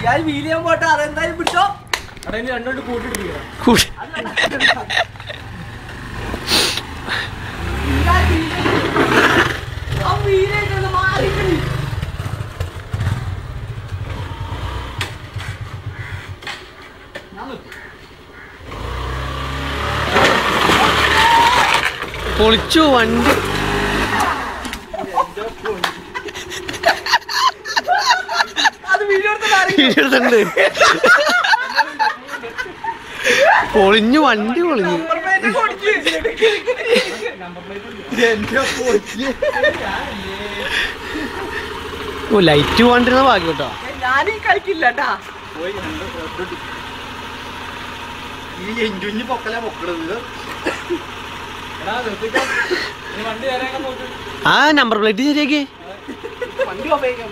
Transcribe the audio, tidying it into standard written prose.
ഞാൻ വീൽ ചെയ്യാൻ പോട്ടെ അതെന്തായാലും പിടിച്ചോ അവിടെ രണ്ടോട്ട് കൂട്ടിട്ടിരിക്കണം പൊളിച്ചു വണ്ടി എടുത്തുണ്ട് പൊളിഞ്ഞു വണ്ടി പൊളിഞ്ഞു ലൈറ്റ് പോകാണ്ടിരുന്ന ഭാഗ്യം കേട്ടോ ഞാനീ കളിക്കില്ല ആ നമ്പർ പ്ലേറ്റ് ശരിയാക്കി വണ്ടി ഉപയോഗിക്കാൻ